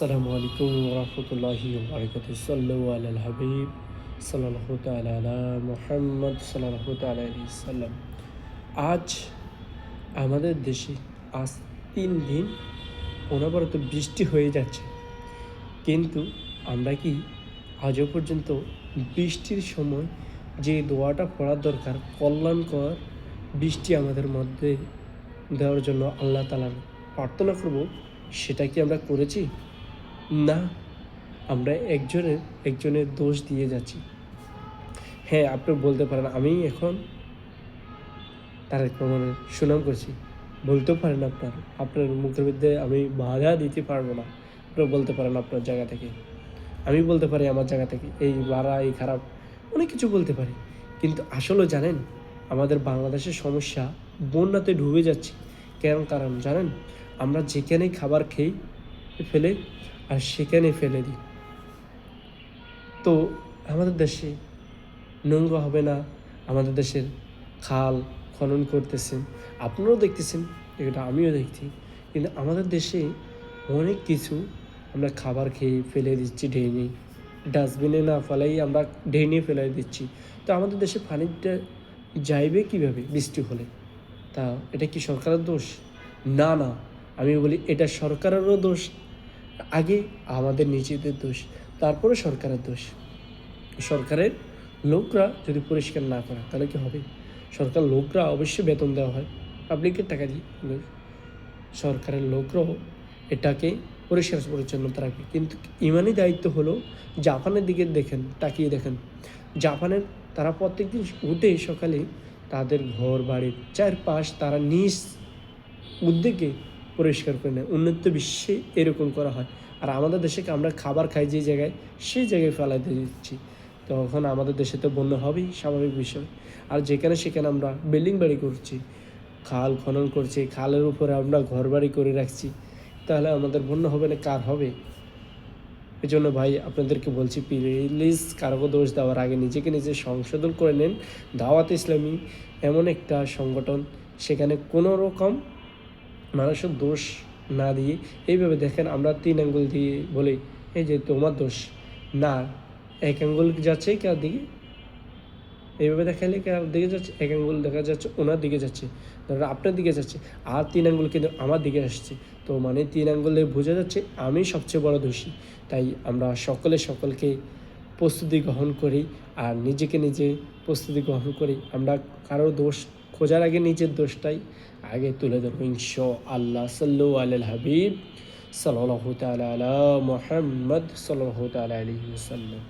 আসসালামু আলাইকুম রহমতুল্লাহি বারাকাতুহু সাল্লু আলাল হাবিব সাল্লাল্লাহু তাআলা আলা মুহাম্মদ সাল্লাল্লাহু তাআলা আলাইহি সাল্লাম। আজ আমাদের দেশে আজ 3 দিন অনবরত বৃষ্টি হয়ে যাচ্ছে, কিন্তু আমরা কি আজও পর্যন্ত বৃষ্টির সময় যে দোয়াটা পড়ার দরকার, কল্যাণকর বৃষ্টি আমাদের মধ্যে দেওয়ার জন্য আল্লাহ তাআলার প্রার্থনা করব, সেটা কি আমরা করেছি? না, আমরা একজনের দোষ দিয়ে যাচ্ছি। হ্যাঁ, আপনি বলতে পারেন আমি এখন তারেক রহমানের সুনাম করছি, বলতেও পারেন আপনার মুখের মধ্যে আমি বাধা দিতে পারবো না। আপনি বলতে পারেন আপনার জায়গা থেকে, আমি বলতে পারি আমার জায়গা থেকে এই বাড়া এই খারাপ অনেক কিছু বলতে পারি, কিন্তু আসলে জানেন আমাদের বাংলাদেশের সমস্যা বন্যাতে ডুবে যাচ্ছে। কারণ জানেন, আমরা যেখানেই খাবার খেয়ে ফেলে আর সেখানে ফেলে দিই। তো আমাদের দেশে নোংরা হবে না, আমাদের দেশের খাল খনন করতেছেন, আপনারাও দেখতেছেন, এটা আমিও দেখছি, কিন্তু আমাদের দেশে অনেক কিছু আমরা খাবার খেয়ে ফেলে দিচ্ছি ড্রেনে, ডাস্টবিনে না ফেলাই আমরা ড্রেনে ফেলে দিচ্ছি। তো আমাদের দেশে পানিটা যাইবে কীভাবে বৃষ্টি হলে? তা এটা কি সরকারের দোষ? না, আমি বলি এটা সরকারেরও দোষ, আগে আমাদের নিজেদের দোষ, তারপরে সরকারের দোষ। সরকারের লোকরা যদি পরিষ্কার না করে তাহলে কি হবে? সরকার লোকরা অবশ্যই বেতন দেওয়া হয় পাবলিকের টাকা দিয়ে, সরকারের লোকরাও এটাকে পরিষ্কার পরিচ্ছন্নতা রাখবে। কিন্তু ইমানি দায়িত্ব হলো, জাপানের দিকে তাকিয়ে দেখেন, জাপানের তারা প্রত্যেক দিন উঠে সকালে তাদের ঘর বাড়ির চারপাশ তারা নিজ উদ্যোগে পরিষ্কার করে নেয়। উন্নত বিশ্বে এরকম করা হয়, আর আমাদের দেশে আমরা খাবার খাই যে জায়গায় সেই জায়গায় ফেলাইতে দিচ্ছি, তখন আমাদের দেশে তো বন্যা হবেই, স্বাভাবিক বিষয়। আর যেখানে সেখানে আমরা বিল্ডিং বাড়ি করছি, খাল খনন করছি, খালের উপরে আমরা ঘর বাড়ি করে রাখছি, তাহলে আমাদের বন্যা হবে না কার হবে? এই জন্য ভাই আপনাদেরকে বলছি, প্লিজ কারো দোষ দেওয়ার আগে নিজেকে নিজে সংশোধন করে নেন। দাওয়াত ইসলামী এমন একটা সংগঠন, সেখানে কোনো রকম মানুষের দোষ না দিয়ে এইভাবে দেখেন, আমরা 3 আঙ্গুল দিয়ে বলি এই যে তোমার দোষ, না, 1 আঙ্গুল যাচ্ছে কার দিকে? এইভাবে দেখালে কার দিকে যাচ্ছে? 1 আঙ্গুল দেখা যাচ্ছে ওনার দিকে যাচ্ছে, ধরো আপনার দিকে যাচ্ছে, আর 3 আঙ্গুল কিন্তু আমার দিকে আসছে। তো মানে 3 আঙ্গুলে বোঝা যাচ্ছে আমি সবচেয়ে বড় দোষী। তাই আমরা সকলকে প্রস্তুতি গ্রহণ করি, আর নিজেকে নিজে প্রস্তুতি গ্রহণ করি। আমরা কারো দোষ খোঁজার আগে নিজের দোষটাই আগে তুলে ধরবো ইনশাআল্লাহ। সাল্লু আলাল হাবিব সাল্লাল্লাহু তাআলা আলা মুহাম্মদ সাল্লাল্লাহু তাআলা আলাইহি ওয়াসাল্লাম।